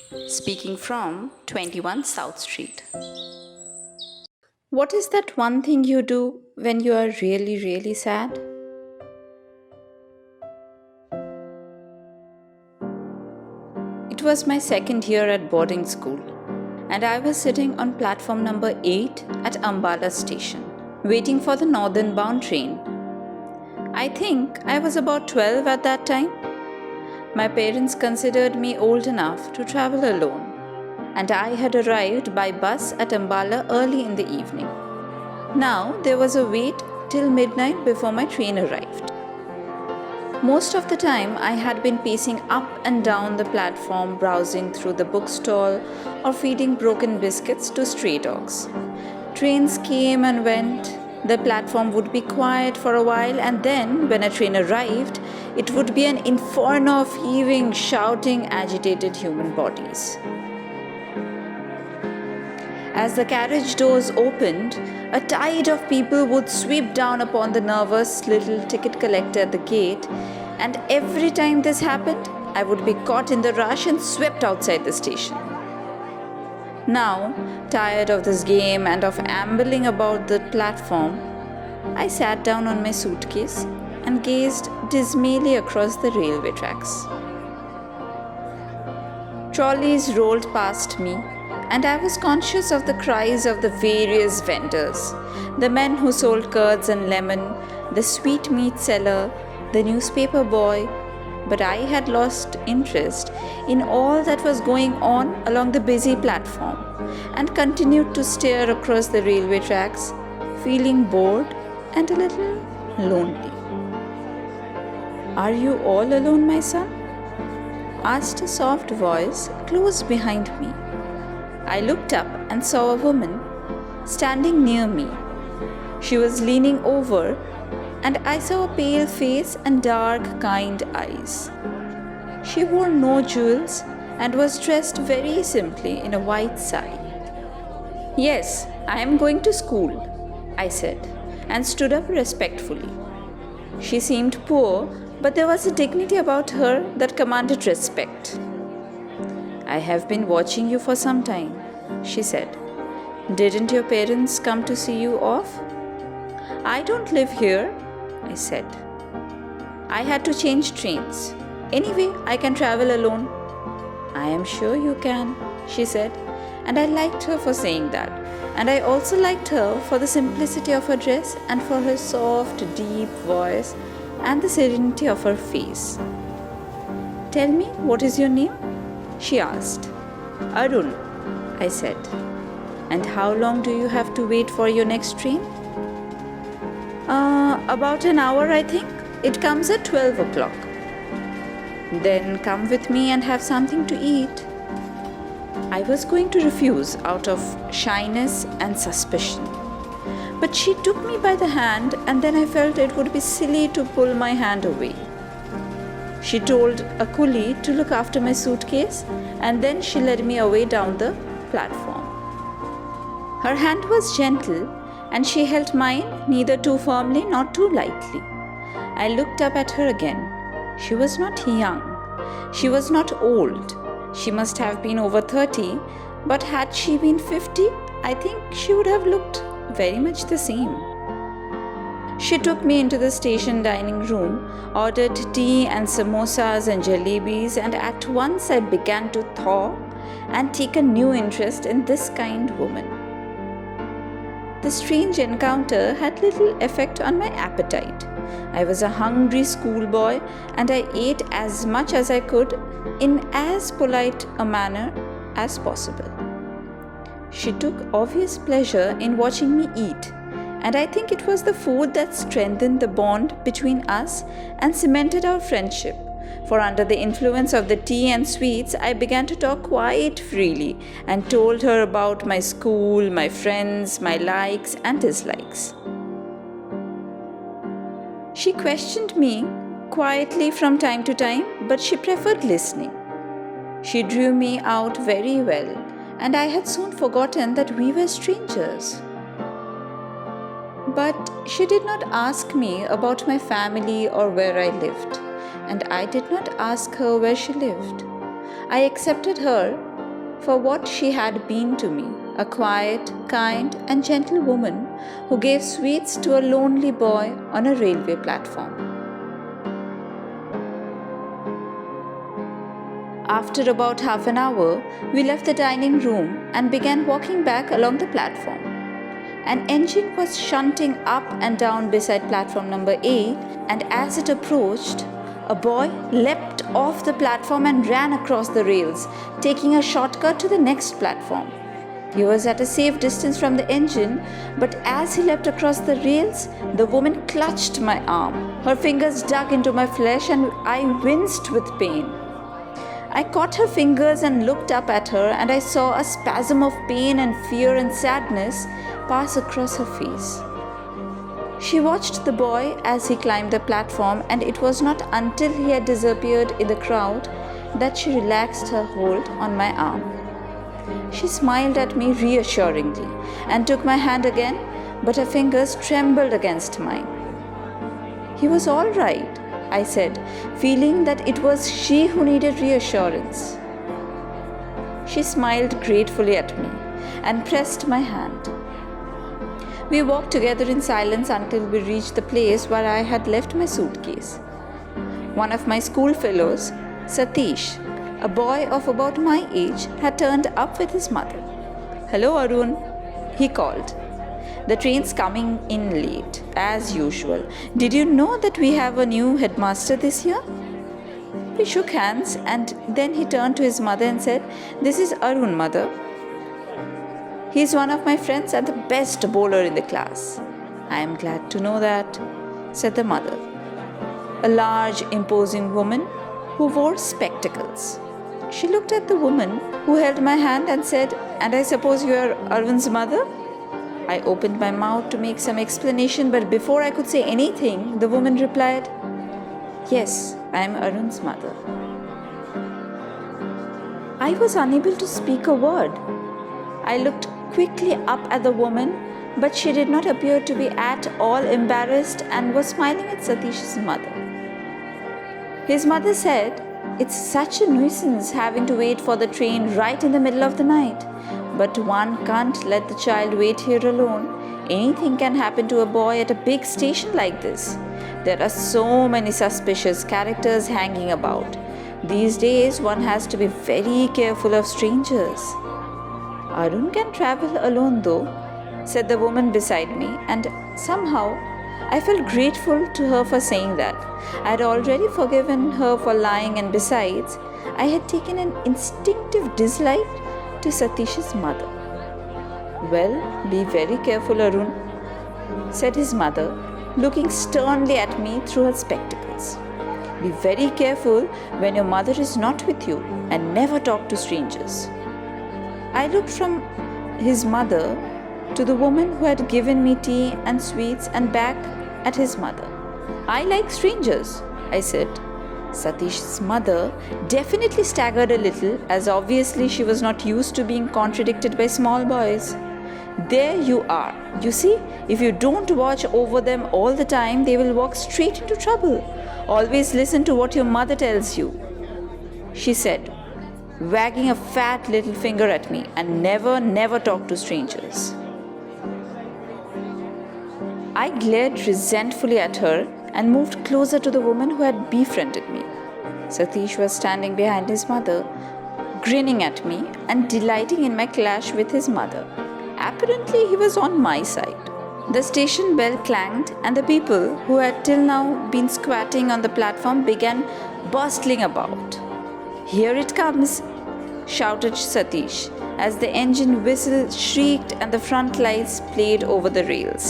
Speaking from 21 South Street. What is that one thing you do when you are really, really sad? It was my second year at boarding school, and I was sitting on platform number 8 at Ambala station, waiting for the northern bound train. I think I was about 12 at that time. My parents considered me old enough to travel alone, and I had arrived by bus at Ambala early in the evening. Now there was a wait till midnight before my train arrived. Most of the time, I had been pacing up and down the platform, browsing through the bookstall or feeding broken biscuits to stray dogs. Trains came and went. The platform would be quiet for a while, and then, when a train arrived, it would be an inferno of heaving, shouting, agitated human bodies. As the carriage doors opened, a tide of people would sweep down upon the nervous little ticket collector at the gate, and every time this happened, I would be caught in the rush and swept outside the station. Now, tired of this game and of ambling about the platform, I sat down on my suitcase and gazed dismally across the railway tracks. Trolleys rolled past me, and I was conscious of the cries of the various vendors, the men who sold curds and lemon, the sweetmeat seller, the newspaper boy, but I had lost interest in all that was going on along the busy platform and continued to stare across the railway tracks, feeling bored and a little lonely. "Are you all alone, my son?" asked a soft voice close behind me. I looked up and saw a woman standing near me. She was leaning over, and I saw a pale face and dark, kind eyes. She wore no jewels and was dressed very simply in a white sari. "Yes, I am going to school," I said, and stood up respectfully. She seemed poor, but there was a dignity about her that commanded respect. "I have been watching you for some time," she said. "Didn't your parents come to see you off?" "I don't live here," I said. "I had to change trains. Anyway, I can travel alone." "I am sure you can," she said, and I liked her for saying that. And I also liked her for the simplicity of her dress and for her soft, deep voice and the serenity of her face. "Tell me, what is your name?" she asked. "Arun," I said. "And how long do you have to wait for your next train?" About an hour, I think. It comes at 12 o'clock." "Then come with me and have something to eat." I was going to refuse out of shyness and suspicion. But she took me by the hand, and then I felt it would be silly to pull my hand away. She told a coolie to look after my suitcase, and then she led me away down the platform. Her hand was gentle, and she held mine neither too firmly nor too lightly. I looked up at her again. She was not young. She was not old. She must have been over 30, but had she been 50, I think she would have looked very much the same. She took me into the station dining room, ordered tea and samosas and jalebis, and at once I began to thaw and take a new interest in this kind woman. The strange encounter had little effect on my appetite. I was a hungry schoolboy, and I ate as much as I could in as polite a manner as possible. She took obvious pleasure in watching me eat, and I think it was the food that strengthened the bond between us and cemented our friendship. For under the influence of the tea and sweets, I began to talk quite freely and told her about my school, my friends, my likes and dislikes. She questioned me quietly from time to time, but she preferred listening. She drew me out very well, and I had soon forgotten that we were strangers. But she did not ask me about my family or where I lived, and I did not ask her where she lived. I accepted her for what she had been to me, a quiet, kind, and gentle woman who gave sweets to a lonely boy on a railway platform. After about half an hour, we left the dining room and began walking back along the platform. An engine was shunting up and down beside platform number A, and as it approached, a boy leapt off the platform and ran across the rails, taking a shortcut to the next platform. He was at a safe distance from the engine, but as he leapt across the rails, the woman clutched my arm. Her fingers dug into my flesh and I winced with pain. I caught her fingers and looked up at her, and I saw a spasm of pain and fear and sadness pass across her face. She watched the boy as he climbed the platform, and it was not until he had disappeared in the crowd that she relaxed her hold on my arm. She smiled at me reassuringly and took my hand again, but her fingers trembled against mine. "He was all right," I said, feeling that it was she who needed reassurance. She smiled gratefully at me and pressed my hand. We walked together in silence until we reached the place where I had left my suitcase. One of my school fellows, Satish, a boy of about my age, had turned up with his mother. "Hello, Arun," he called. "The train's coming in late, as usual. Did you know that we have a new headmaster this year?" We shook hands, and then he turned to his mother and said, "This is Arun, mother. He's one of my friends and the best bowler in the class." "I am glad to know that," said the mother, a large, imposing woman who wore spectacles. She looked at the woman who held my hand and said, "And I suppose you are Arun's mother?" I opened my mouth to make some explanation, but before I could say anything, the woman replied, "Yes, I am Arun's mother." I was unable to speak a word. I looked quickly up at the woman, but she did not appear to be at all embarrassed and was smiling at Satish's mother. His mother said, "It's such a nuisance having to wait for the train right in the middle of the night. But one can't let the child wait here alone. Anything can happen to a boy at a big station like this. There are so many suspicious characters hanging about. These days, one has to be very careful of strangers." "Arun can travel alone though," said the woman beside me, and somehow I felt grateful to her for saying that. I had already forgiven her for lying, and besides, I had taken an instinctive dislike to Satish's mother. "Well, be very careful, Arun," said his mother, looking sternly at me through her spectacles. "Be very careful when your mother is not with you, and never talk to strangers." I looked from his mother to the woman who had given me tea and sweets and back at his mother. "I like strangers," I said. Satish's mother definitely staggered a little, as obviously she was not used to being contradicted by small boys. "There you are. You see, if you don't watch over them all the time, they will walk straight into trouble. Always listen to what your mother tells you," she said, wagging a fat little finger at me, "and never talk to strangers." I glared resentfully at her and moved closer to the woman who had befriended me. Satish was standing behind his mother, grinning at me and delighting in my clash with his mother. Apparently, he was on my side. The station bell clanged, and the people who had till now been squatting on the platform began bustling about. "Here it comes," shouted Satish, as the engine whistle shrieked and the front lights played over the rails.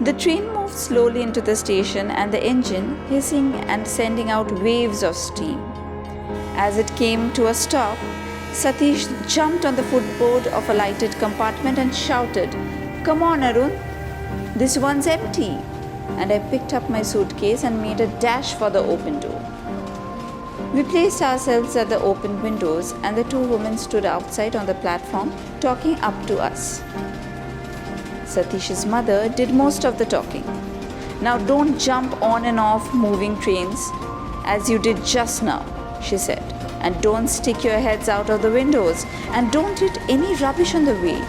The train moved slowly into the station, and the engine hissing and sending out waves of steam. As it came to a stop, Satish jumped on the footboard of a lighted compartment and shouted, "Come on, Arun, this one's empty." And I picked up my suitcase and made a dash for the open door. We placed ourselves at the open windows, and the two women stood outside on the platform talking up to us. Satish's mother did most of the talking. "Now don't jump on and off moving trains as you did just now," she said. and don't stick your heads out of the windows, and don't eat any rubbish on the way.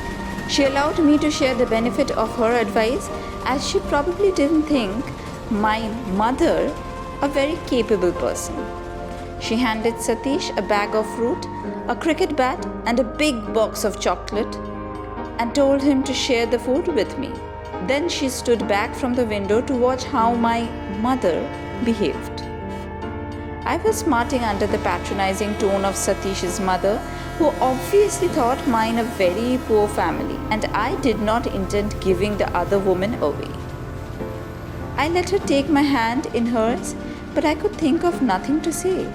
She allowed me to share the benefit of her advice, as she probably didn't think my mother a very capable person. She handed Satish a bag of fruit, a cricket bat, and a big box of chocolate, and told him to share the food with me. Then she stood back from the window to watch how my mother behaved. I was smarting under the patronizing tone of Satish's mother, who obviously thought mine a very poor family, and I did not intend giving the other woman away. I let her take my hand in hers, but I could think of nothing to say.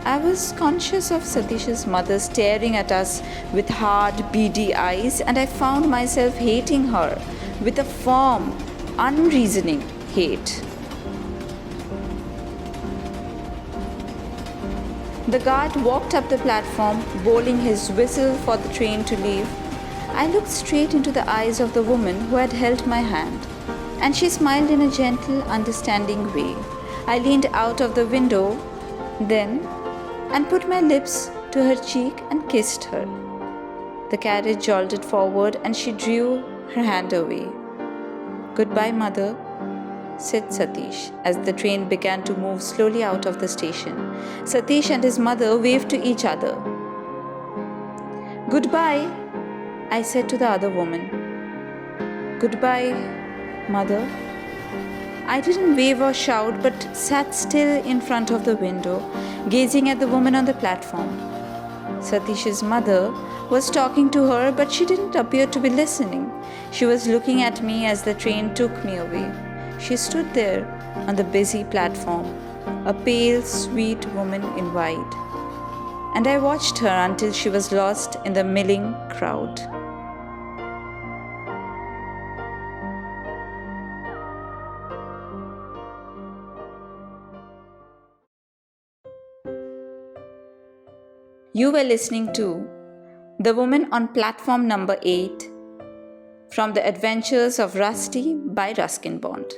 I was conscious of Satish's mother staring at us with hard, beady eyes, and I found myself hating her with a firm, unreasoning hate. The guard walked up the platform, blowing his whistle for the train to leave. I looked straight into the eyes of the woman who had held my hand, and she smiled in a gentle, understanding way. I leaned out of the window then and put my lips to her cheek and kissed her. The carriage jolted forward and she drew her hand away. "Goodbye, mother," said Satish as the train began to move slowly out of the station. Satish and his mother waved to each other. "Goodbye," I said to the other woman. "Goodbye, mother." I didn't wave or shout, but sat still in front of the window, gazing at the woman on the platform. Satish's mother was talking to her, but she didn't appear to be listening. She was looking at me as the train took me away. She stood there on the busy platform, a pale, sweet woman in white, and I watched her until she was lost in the milling crowd. You were listening to The Woman on Platform Number 8 from The Adventures of Rusty by Ruskin Bond.